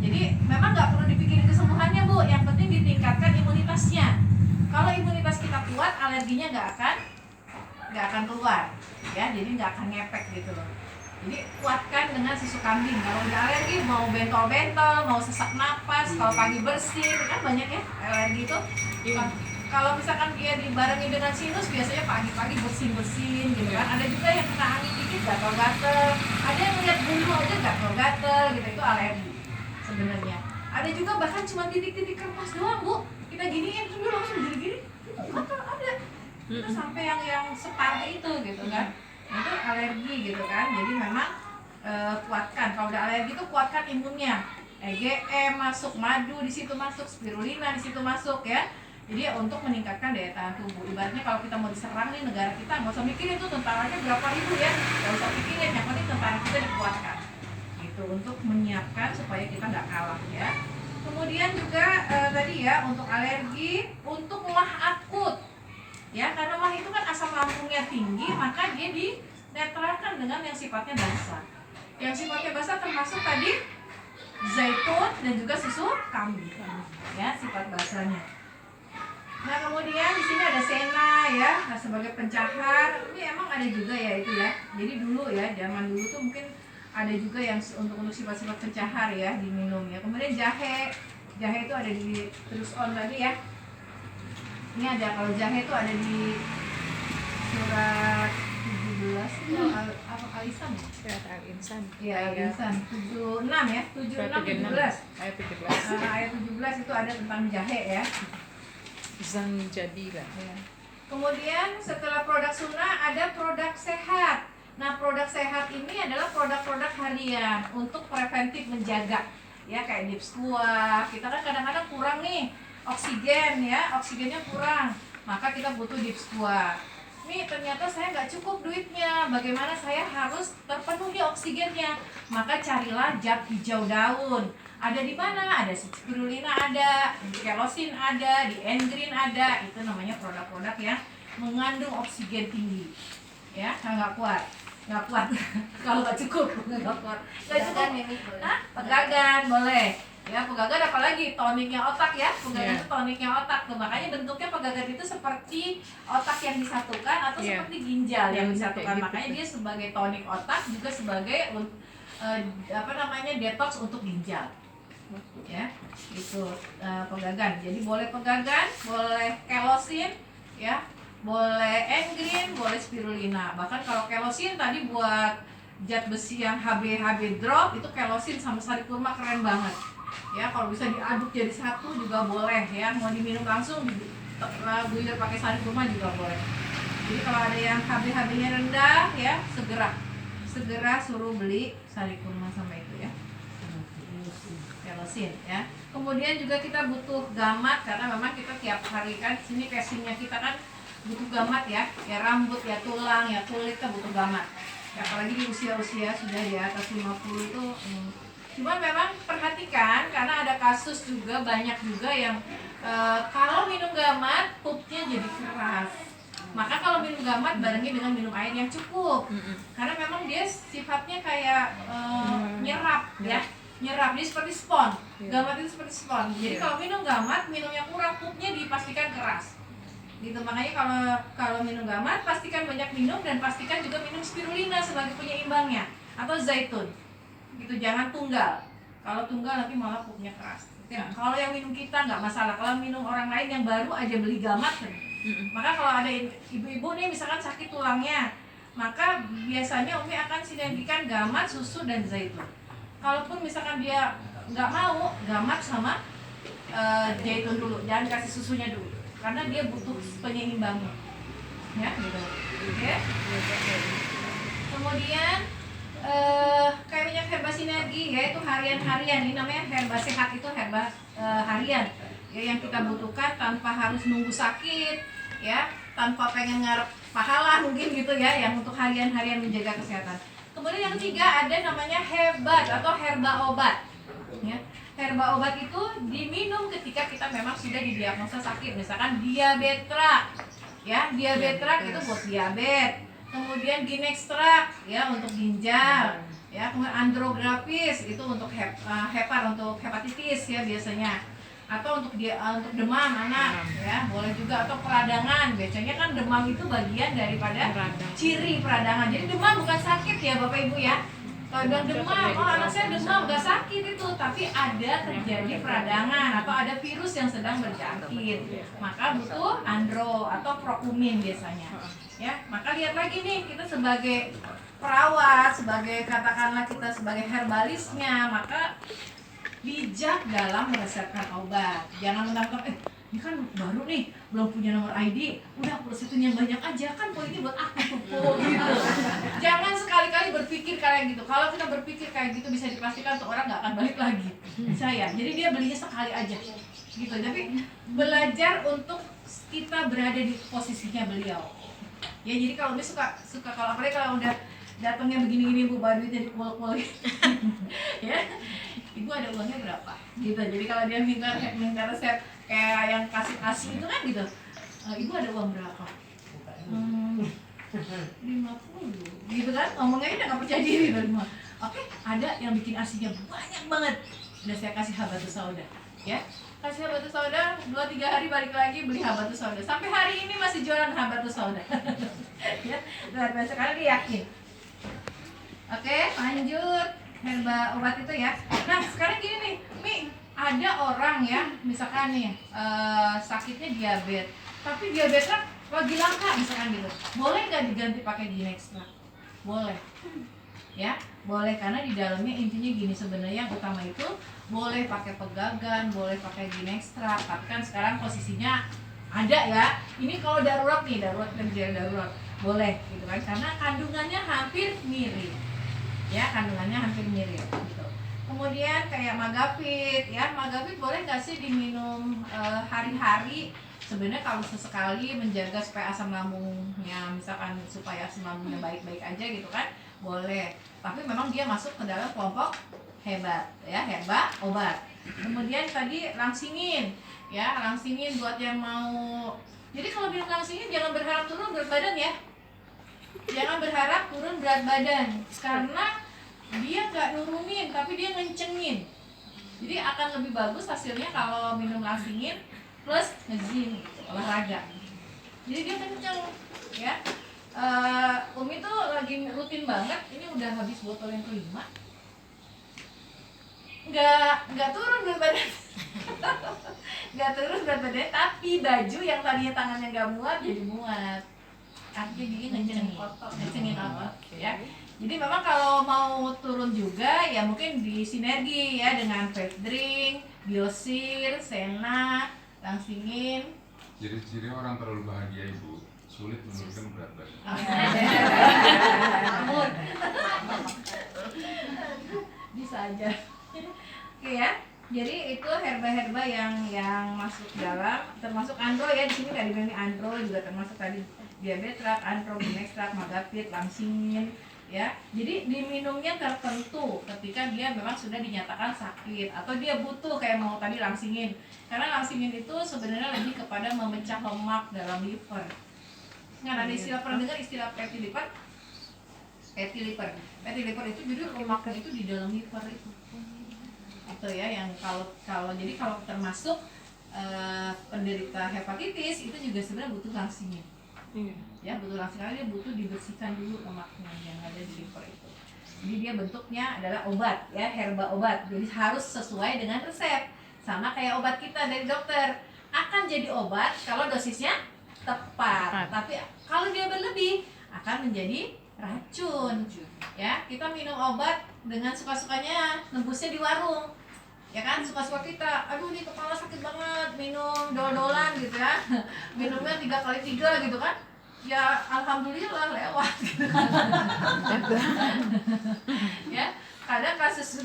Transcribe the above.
Jadi memang nggak perlu dipikirin kesembuhannya Bu, yang penting ditingkatkan imunitasnya. Kalau imunitas kita kuat, alerginya nggak akan keluar, ya. Jadi nggak akan ngepek gitu loh. Jadi kuatkan dengan susu kambing. Kalau udah alergi, mau bentol-bentol, mau sesak napas, kalau pagi bersin, kan banyak ya alergi itu. Kalau misalkan dia dibarengi dengan sinus, biasanya pagi-pagi bersin-bersin gitu kan. Ada juga yang kena angin dikit gatal-gatal, ada yang lihat bulu aja gatal-gatal gitu, itu alergi sebenarnya. Ada juga bahkan cuma titik-titik kertas doang Bu, kita giniin terus langsung gini-gini, gatal ada. Itu sampai yang separah itu gitu kan. Itu alergi gitu kan. Jadi memang kuatkan. Kalau udah alergi itu kuatkan imunnya. EGM masuk, madu di situ masuk, spirulina di situ masuk ya. Jadi untuk meningkatkan daya tahan tubuh. Ibaratnya kalau kita mau diserang nih negara kita, nggak usah mikirin tuh tentaranya berapa ribu ya, nggak usah pikirin. Yang penting tentara kita dikuatkan. Gitu untuk menyiapkan supaya kita nggak kalah ya. Kemudian juga tadi ya untuk alergi, untuk mah akut. Ya, karena mah itu kan asam lambungnya tinggi, maka dia dinetralkan dengan yang sifatnya basah. Yang sifatnya basah termasuk tadi zaitun dan juga susu kambing. Ya, sifat basahnya. Nah, kemudian di sini ada sena ya, nah, sebagai pencahar. Ini emang ada juga ya itu ya. Jadi dulu ya, zaman dulu tuh mungkin ada juga yang untuk sifat-sifat pencahar ya diminum ya. Kemudian jahe. Jahe itu ada di terus on tadi ya. Ini ada, kalau jahe itu ada di surat 17 itu apa Al-Insan ya? Surat Al-Insan. Iya, Al-Insan 76 ya, 76 17. Ayat 17. Ayat 17 itu ada tentang jahe ya. Zanjabil. Ya. Kemudian setelah produk sunnah ada produk sehat. Nah, produk sehat ini adalah produk-produk harian untuk preventif menjaga. Ya, kayak Dipsquat. Kita kan kadang-kadang kurang nih oksigen ya, oksigennya kurang. Maka kita butuh Dipsquat. Nih ternyata saya nggak cukup duitnya. Bagaimana saya harus terpenuhi oksigennya? Maka carilah jab hijau daun. Ada di mana? Ada spirulina ada, di kelosin ada, di engreen ada. Itu namanya produk-produk yang mengandung oksigen tinggi. Ya, nggak kuat. Kalau nggak cukup, nggak kuat. Nggak cukup. Hah? Pegagan boleh. Ya, pegagan apalagi toniknya otak ya. Pegagan itu toniknya otak tuh. Makanya bentuknya pegagan itu seperti otak yang disatukan atau seperti ginjal yang disatukan. Makanya dia sebagai tonik otak juga sebagai detox untuk ginjal. Ya, itu pegagan. Jadi boleh pegagan, boleh kelosin ya, boleh engreen, boleh spirulina. Bahkan kalau kelosin tadi buat zat besi yang HB drop, itu kelosin sama sari kurma keren banget. Ya, kalau bisa diaduk jadi satu juga boleh ya. Mau diminum langsung diguyur pakai sari kurma juga boleh. Jadi kalau ada yang HB-nya rendah ya, segera suruh beli sari kurma sama itu ya. Kelosin ya. Kemudian juga kita butuh gamat karena memang kita tiap hari kan sini casingnya kita kan butuh gamat ya rambut ya tulang ya kulit kita butuh gamat ya, apalagi di usia-usia sudah di atas 50 itu cuman memang perhatikan karena ada kasus juga banyak juga yang kalau minum gamat pupnya jadi keras. Maka kalau minum gamat barengi dengan minum air yang cukup karena memang dia sifatnya kayak nyerap ya, nyerap dia seperti spons. Gamat itu seperti spons. Jadi kalau minum gamat, minum yang kurang, pupnya dipastikan keras. Gitu, makanya kalau minum gamat pastikan banyak minum dan pastikan juga minum spirulina sebagai penyeimbangnya atau zaitun. Gitu, jangan tunggal. Kalau tunggal nanti malah pupnya keras. Ya, kalau yang minum kita nggak masalah. Kalau minum orang lain yang baru aja beli gamat, maka kalau ada ibu-ibu nih misalkan sakit tulangnya, maka biasanya Umi akan sinergikan gamat, susu dan zaitun. Kalaupun misalkan dia nggak mau, gamat sama zaitun dulu, jangan kasih susunya dulu, karena dia butuh penyeimbangnya, ya gitu. Oke. Kemudian kayak minyak herba sinergi, yaitu harian-harian. Ini namanya herba sehat, itu herba harian, ya yang kita butuhkan tanpa harus nunggu sakit, ya tanpa pengen ngarep pahala mungkin gitu ya, yang untuk harian-harian menjaga kesehatan. Kemudian yang ketiga ada namanya hebat atau herba obat. Ya, herba obat itu diminum ketika kita memang sudah didiagnosa sakit, misalkan diabetes. Ya, diabetes itu buat diabetes. Kemudian ginekstrak ya untuk ginjal. ya. Kemudian andrografis itu untuk untuk hepatitis ya biasanya, atau untuk demam anak ya, boleh juga. Atau peradangan, biasanya kan demam itu bagian daripada ciri peradangan. Jadi demam bukan sakit ya Bapak Ibu ya. Kalau bilang demam, oh anak saya demam, nggak sakit itu, tapi ada terjadi peradangan atau ada virus yang sedang berjangkit, maka butuh andro atau prokumin biasanya ya. Maka lihat lagi nih, kita sebagai perawat, sebagai katakanlah kita sebagai herbalisnya, maka bijak dalam meresepkan obat. Jangan menangkap ini kan baru nih, belum punya nomor ID, udah aku resepin yang banyak aja, kan ini buat aku tuh gitu. Jangan sekali-kali berpikir kayak gitu. Kalau kita berpikir kayak gitu, bisa dipastikan tuh orang nggak akan balik lagi. Saya, jadi dia belinya sekali aja gitu. Tapi belajar untuk kita berada di posisinya beliau ya. Jadi kalau dia suka kalau apalagi kalau udah datangnya begini-gini, Bu, baru jadi pol-pol ya, Ibu ada uangnya berapa gitu. Jadi kalau dia minta resep kayak yang kasih itu kan gitu, Ibu ada uang berapa? 50 gitu kan, ngomongnya udah nggak percaya diri loh. Oke, ada yang bikin asinya banyak banget, udah saya kasih habatus sauda ya, kasih habatus sauda, 2-3 hari balik lagi beli habatus sauda, sampai hari ini masih jualan habatus sauda ya, luar biasa karena dia yakin. Oke, lanjut herba obat itu ya. Nah sekarang gini nih, Mi, ada orang ya, misalkan nih sakitnya diabetes, tapi diabetesnya lagi langka misalkan gitu, boleh nggak diganti pakai Ginextra? Boleh ya, boleh, karena di dalamnya intinya gini, sebenarnya yang utama itu boleh pakai pegagan, boleh pakai Ginextra, tapi kan sekarang posisinya ada ya, ini kalau darurat nih, darurat boleh gitu kan, karena kandungannya hampir mirip ya, kandungannya hampir mirip gitu. Kemudian kayak Magavit ya, Magavit boleh nggak sih diminum hari-hari? Sebenarnya kalau sesekali menjaga supaya asam lambungnya, misalkan supaya asam lambungnya baik-baik aja gitu kan, boleh. Tapi memang dia masuk ke dalam kelompok hebat ya, herba obat. Kemudian tadi langsingin ya, langsingin buat yang mau. Jadi kalau minum langsingin jangan berharap turun berat badan ya, jangan berharap turun berat badan, karena dia nggak nurunin tapi dia ngencengin. Jadi akan lebih bagus hasilnya kalau minum langsingin plus nge-gym gitu, olahraga. Jadi dia kenceng ya. Umi tuh lagi rutin banget, ini udah habis botol yang kelima, nggak turun berat badan nggak turun berat badan, tapi baju yang tadinya tangannya nggak muat jadi muat, artinya dia ngecengin otot ya. Jadi memang kalau mau turun juga ya mungkin di sinergi ya dengan Fat Drink, Biosir, Sena, langsingin. Ciri-ciri orang terlalu bahagia Ibu, sulit menurunkan berat badan. Bisa aja. Oke ya. Jadi itu herba-herba yang masuk dalam, termasuk andro ya, di sini nggak dibilang andro, juga termasuk tadi diabetrak, andro, Ginextra, Magavit, langsingin ya. Jadi diminumnya tertentu ketika dia memang sudah dinyatakan sakit atau dia butuh kayak mau tadi langsingin. Karena langsingin itu sebenarnya lebih kepada memecah lemak dalam liver. Nggak ada istilah, pernah dengar istilah fatty liver? Fatty liver itu jadi lemaknya itu di dalam liver itu ya, yang kalau termasuk penderita hepatitis itu juga sebenarnya butuh langsingin. Ya, butuh langsing, karena dia butuh dibersihkan dulu lemaknya yang ada di liver itu. Jadi dia bentuknya adalah obat ya, herba obat. Jadi harus sesuai dengan resep. Sama kayak obat kita dari dokter, akan jadi obat kalau dosisnya tepat. Tapi kalau dia berlebih akan menjadi racun. Ya, kita minum obat dengan suka-sukanya, nebusnya di warung. Ya kan, suka-suka kita, aduh ini kepala sakit banget, minum dol-dolan gitu ya, minumnya 3x3 gitu kan, ya alhamdulillah lewat gitu kan. Ya, kadang kasus juga